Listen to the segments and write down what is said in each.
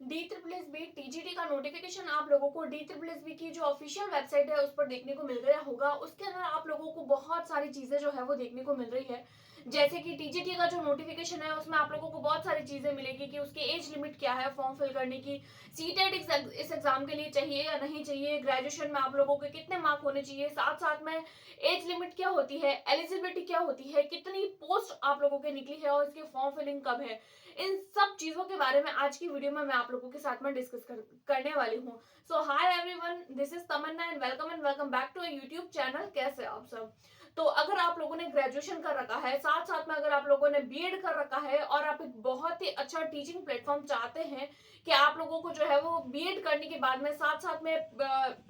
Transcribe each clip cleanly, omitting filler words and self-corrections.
DSSB TGT का notification आप लोगों को DSSB की जो ऑफिशियल वेबसाइट है उस पर देखने को मिल गया होगा। उसके अंदर आप लोगों को बहुत सारी चीजें जो है वो देखने को मिल रही है। जैसे कि टीजीटी का जो नोटिफिकेशन है उसमें आप लोगों को बहुत सारी चीजें मिलेगी कि उसकी एज लिमिट क्या है फॉर्म फिल करने की, सीटेट इस एग्जाम के लिए चाहिए या नहीं चाहिए, ग्रेजुएशन में आप लोगों के कितने मार्क होने चाहिए, साथ साथ में एज लिमिट क्या होती है, एलिजिबिलिटी क्या होती है, कितनी पोस्ट आप लोगों के निकली है और इसकी फॉर्म फिलिंग कब है। इन सब चीजों के बारे में आज की वीडियो में मैं आप लोगों के साथ में डिस्कस करने वाली हूँ। So hi everyone, this is Tamanna and welcome back to YouTube channel. कैसे आप सब? तो अगर आप लोगों ने ग्रेजुएशन कर रखा है, साथ साथ में अगर आप लोगों ने बीएड कर रखा है और आप एक बहुत ही अच्छा टीचिंग प्लेटफॉर्म चाहते हैं कि आप लोगों को जो है वो बीएड करने के बाद में साथ साथ में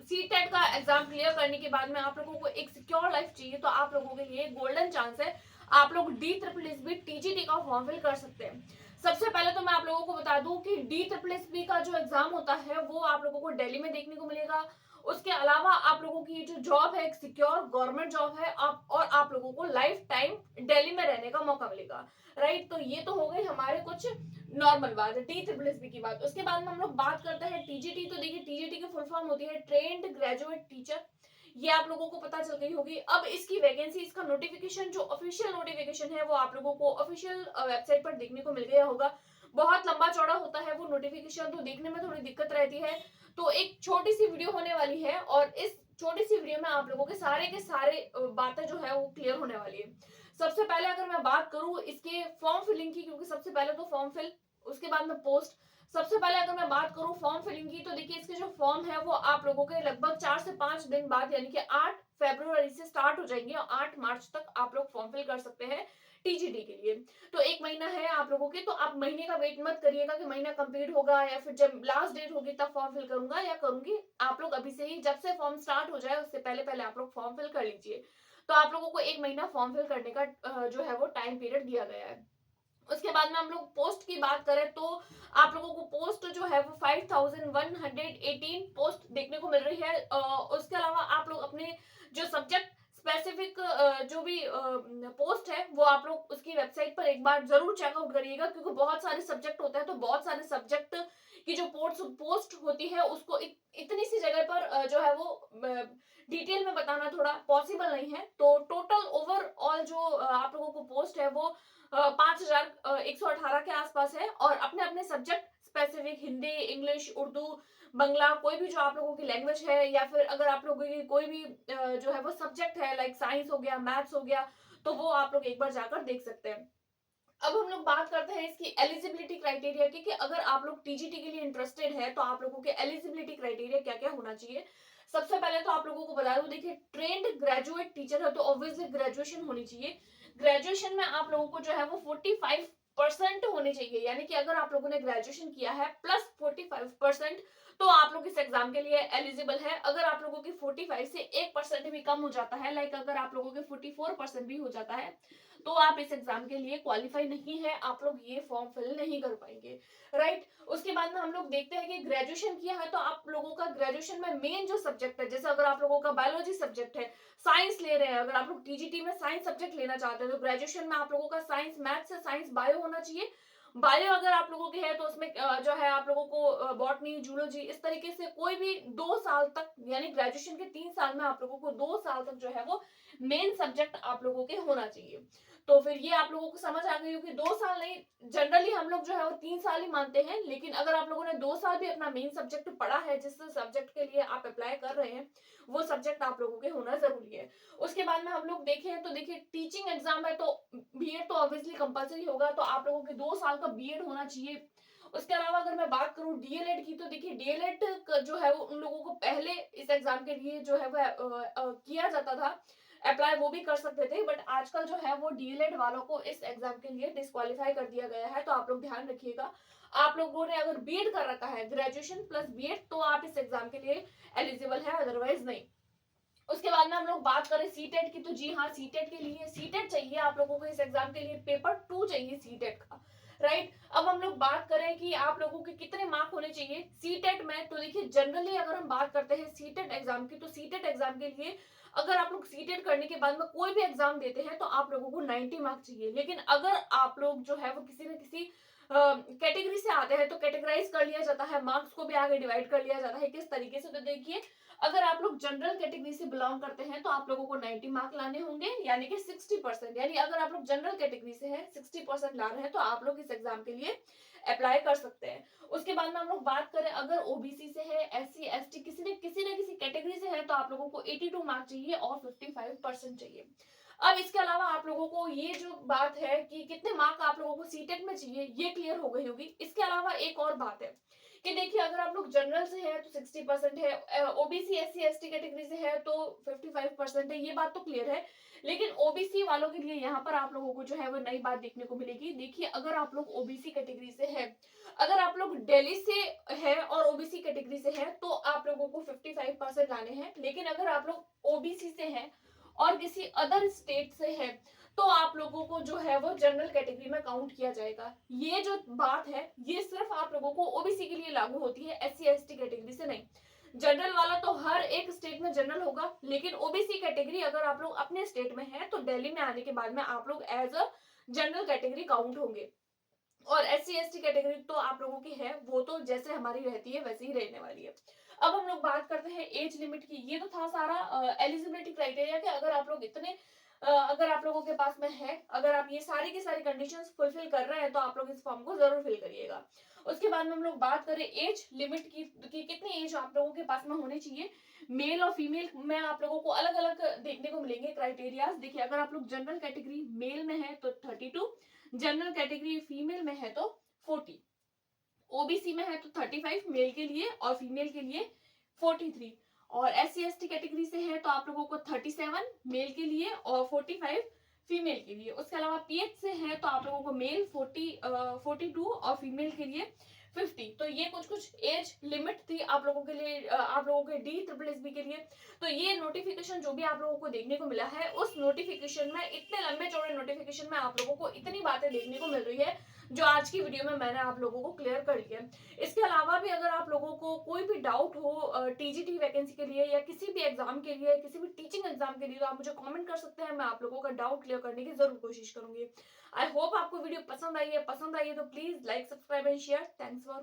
सीटेट का एग्जाम क्लियर करने के बाद में आप लोगों को एक सिक्योर लाइफ चाहिए, तो आप लोगों के लिए गोल्डन चांस है। आप लोग DSSB टीजीटी का फॉर्म फिल कर सकते हैं। सबसे पहले तो मैं आप लोगों को बता दूं कि DSSB का जो एग्जाम होता है वो आप लोगों को दिल्ली में देखने को मिलेगा। उसके अलावा आप लोगों की जो जॉब है एक सिक्योर गवर्नमेंट जॉब है, आप लोगों को लाइफ टाइम दिल्ली में रहने का मौका मिलेगा। राइट, तो ये तो हो गई हमारे कुछ नॉर्मल बात है DSSB की बात। उसके बाद में हम लोग बात करते हैं टीजीटी। तो देखिए टीजीटी की फुल फॉर्म होती है ट्रेंड ग्रेजुएट टीचर। ये आप लोगों को पता चल गई होगी। अब इसकी वैकेंसी, इसका नोटिफिकेशन, जो ऑफिशियल नोटिफिकेशन है वो आप लोगों को ऑफिशियल वेबसाइट पर देखने को मिल गया होगा। बहुत लंबा चौड़ा होता है वो नोटिफिकेशन, तो देखने में थोड़ी दिक्कत रहती है। तो एक छोटी सी वीडियो होने वाली है और इस छोटी सी वीडियो में आप लोगों के सारे बातें जो है वो क्लियर होने वाली है। सबसे पहले अगर मैं बात करूं इसके फॉर्म फिलिंग की, क्योंकि सबसे पहले तो फॉर्म फिल, उसके बाद में पोस्ट। सबसे पहले अगर मैं बात करूं फॉर्म फिलिंग की, तो देखिए इसके जो फॉर्म है वो आप लोगों के लगभग 4 से 5 दिन बाद यानी कि 8 फरवरी से स्टार्ट हो जाएंगे और 8 मार्च तक आप लोग फॉर्म फिल कर सकते हैं टीजीटी के लिए। तो एक महीना है आप लोगों के, तो आप महीने का वेट मत करिएगा कि महीना कंप्लीट होगा या फिर जब लास्ट डेट होगी तब फॉर्म फिल करूंगा या करूंगी। आप लोग अभी से ही, जब से फॉर्म स्टार्ट हो जाए उससे पहले पहले आप लोग फॉर्म फिल कर लीजिए। तो आप लोगों को एक महीना फॉर्म फिल करने का जो है वो टाइम पीरियड दिया गया है। उसके बाद में हम लोग पोस्ट की बात करें तो आप लोगों को पोस्ट जो है वो 5118 पोस्ट देखने को मिल रही है। उसके अलावा आप लोग अपने जो सब्जेक्ट स्पेसिफिक जो भी पोस्ट है वो आप लोग उसकी वेबसाइट पर एक बार जरूर चेकआउट करिएगा, क्योंकि बहुत सारे सब्जेक्ट होते हैं, तो बहुत सारे सब्जेक्ट की जो पोस्ट होती है उसको इतनी सी जगह पर जो है वो डिटेल में बताना थोड़ा पॉसिबल नहीं है। तो टोटल ओवरऑल जो आप लोगों को पोस्ट है वो 5118 के आसपास है और अपने अपने subject specific Hindi, English, Urdu, Bangla, कोई भी जो आप लोगों की लैंग्वेज है, या फिर अगर आप लोगों की कोई भी जो है वो सब्जेक्ट है लाइक साइंस हो गया, मैथ्स हो गया, तो वो आप लोग एक बार जाकर देख सकते हैं। अब हम लोग बात करते हैं इसकी एलिजिबिलिटी क्राइटेरिया की, कि अगर आप लोग टीजीटी के लिए इंटरेस्टेड है तो आप लोगों के एलिजिबिलिटी क्राइटेरिया क्या क्या होना चाहिए। सबसे पहले तो आप लोगों को बता दूं, देखिए ट्रेंड ग्रेजुएट टीचर है तो ऑब्वियसली ग्रेजुएशन होनी चाहिए। ग्रेजुएशन में आप लोगों को जो है वो 45% होने चाहिए, यानी कि अगर आप लोगों ने ग्रेजुएशन किया है प्लस 45%, तो आप लोग इस एग्जाम के लिए एलिजिबल है। अगर आप लोगों की 45 से 1% भी कम हो जाता है, लाइक अगर आप लोगों के 44% भी हो जाता है, तो आप इस एग्जाम के लिए क्वालिफाई नहीं है, आप लोग ये फॉर्म फिल नहीं कर पाएंगे। राइट, उसके बाद में हम लोग देखते हैं कि ग्रेजुएशन किया है तो आप लोगों का ग्रेजुएशन में मेन जो सब्जेक्ट है, जैसे अगर आप लोगों का बायोलॉजी सब्जेक्ट है, साइंस ले रहे हैं, अगर आप लोग टीजीटी में साइंस सब्जेक्ट लेना चाहते हैं तो ग्रेजुएशन में आप लोगों का साइंस, मैथ्स से साइंस बायो होना चाहिए। बायो अगर आप लोगों के है तो उसमें जो है आप लोगों को बॉटनी, जूलॉजी, इस तरीके से कोई भी 2 साल तक, यानी ग्रेजुएशन के 3 साल में आप लोगों को 2 साल तक जो है वो मेन सब्जेक्ट आप लोगों के होना चाहिए। तो फिर ये आप लोगों को समझ आ गई होगी, 2 साल नहीं, जनरली हम लोग जो है वो 3 साल ही मानते हैं, लेकिन अगर आप लोगों ने 2 साल भी अपना मेन सब्जेक्ट पढ़ा है, जिस सब्जेक्ट के लिए आप अप्लाई कर रहे हैं वो सब्जेक्ट आप लोगों के होना जरूरी है। उसके बाद में हम लोग देखें तो देखिए टीचिंग एग्जाम है तो बीएड तो ऑब्वियसली कंपलसरी होगा, तो आप लोगों के 2 साल का बीएड होना चाहिए। उसके अलावा अगर मैं बात करूं डीएलएड की, तो देखिए डीएलएड जो है वो उन लोगों को पहले इस एग्जाम के लिए जो है वो किया जाता था अप्लाई, वो भी कर सकते थे, बट आजकल जो है वो डीएलएड वालों को इस एग्जाम के लिए डिस्क्वालीफाई कर दिया गया है, तो आप लोग ध्यान रखिएगा। आप लोगों ने अगर बीएड कर रखा है, ग्रेजुएशन प्लस बीएड, तो आप इस एग्जाम के लिए एलिजिबल है, अदरवाइज नहीं। उसके बाद में हम लोग बात करें सीटेट की, तो जी हाँ, सीटेट के लिए सीटेट चाहिए आप लोगों को, इस एग्जाम के लिए पेपर 2 चाहिए सीटेट का। राइट, अब हम लोग बात करें कि आप लोगों के कितने मार्क होने चाहिए सीटेट में, तो देखिए जनरली अगर हम बात करते हैं सीटेट एग्जाम की, तो सीटेट एग्जाम के लिए अगर आप लोग सीटेट करने के बाद में कोई भी एग्जाम देते हैं तो आप लोगों को 90 मार्क चाहिए। लेकिन अगर आप लोग जो है वो किसी न किसी कैटेगरी से आते हैं तो कैटेगराइज कर लिया जाता है, मार्क्स को भी आगे डिवाइड कर लिया जाता है किस तरीके से। तो देखिए अगर आप लोग जनरल कैटेगरी से बिलोंग करते हैं तो आप लोगों को 90 मार्क लाने होंगे, यानी कि 60%। यानी अगर आप लोग जनरल कैटेगरी से हैं 60% ला रहे हैं तो आप लोग इस एग्जाम के लिए अप्लाई कर सकते हैं। उसके बाद में हम लोग बात करें अगर ओबीसी से है, एससी एसटी किसी कैटेगरी से है तो आप लोगों को 82 मार्क चाहिए और 55% चाहिए। अब इसके अलावा आप लोगों को ये जो बात है कि कितने मार्क आप लोगों को सीटेट में चाहिए ये क्लियर हो गई होगी। इसके अलावा एक और बात है कि देखिए अगर आप लोग जनरल से है तो 60% है, ओबीसी एससी एसटी कैटेगरी से है तो 55% है, ये बात तो क्लियर है। लेकिन ओबीसी वालों के लिए यहाँ पर आप लोगों को जो है वो नई बात देखने को मिलेगी। देखिए अगर आप लोग ओबीसी कैटेगरी से है, अगर आप लोग दिल्ली से है और ओबीसी कैटेगरी से है तो आप लोगों को 55% लाने हैं। लेकिन अगर आप लोग ओबीसी से है और किसी अदर स्टेट से है तो आप लोगों को जो है वो जनरल कैटेगरी में काउंट किया जाएगा। ये जो बात है ये सिर्फ आप लोगों को ओबीसी के लिए लागू होती है, एससी एसटी कैटेगरी से नहीं। जनरल वाला तो हर एक स्टेट में जनरल होगा, लेकिन ओबीसी कैटेगरी अगर आप लोग अपने स्टेट में है तो दिल्ली में आने के बाद में आप लोग as a general category count होंगे। और एससी एसटी कैटेगरी तो आप लोगों की है वो तो जैसे हमारी रहती है वैसे ही रहने वाली है। अब हम लोग बात करते हैं एज लिमिट की। ये तो था सारा एलिजिबिलिटी क्राइटेरिया कि अगर आप लोग इतने अगर आप लोगों के पास में है, अगर आप ये सारी की सारी कंडीशंस फुलफिल कर रहे हैं तो आप लोग इस फॉर्म को जरूर फिल करिएगा। उसके बाद में हम लोग बात करें एज लिमिट की कि कितनी एज आप लोगों के पास में होनी चाहिए। मेल और फीमेल में आप लोगों को अलग अलग देखने को मिलेंगे क्राइटेरियाज। देखिए अगर आप लोग जनरल कैटेगरी मेल में है तो 32, जनरल कैटेगरी फीमेल में है तो 40, ओबीसी में है तो 35 मेल के लिए और फीमेल के लिए 43, और एससी एसटी कैटेगरी से है तो आप लोगों को 37 मेल के लिए और 45 फीमेल के लिए। उसके अलावा पीएच से है तो आप लोगों को मेल 42 और फीमेल के लिए 50। तो ये कुछ एज लिमिट थी आप लोगों के लिए, आप लोगों के डी ट्रिपल एस बी के लिए। तो ये नोटिफिकेशन जो भी आप लोगों को देखने को मिला है उस नोटिफिकेशन में, इतने लंबे चौड़े नोटिफिकेशन में आप लोगों को इतनी बातें देखने को मिल रही है जो आज की वीडियो में मैंने आप लोगों को क्लियर कर लिया। इसके अलावा भी अगर आप लोगों को कोई भी डाउट हो टीजीटी वैकेंसी के लिए या किसी भी एग्जाम के लिए, किसी भी टीचिंग एग्जाम के लिए, तो आप मुझे कमेंट कर सकते हैं, मैं आप लोगों का डाउट क्लियर करने की जरूर कोशिश करूंगी। आई होप आपको वीडियो पसंद आई है तो please like subscribe and share. Thanks for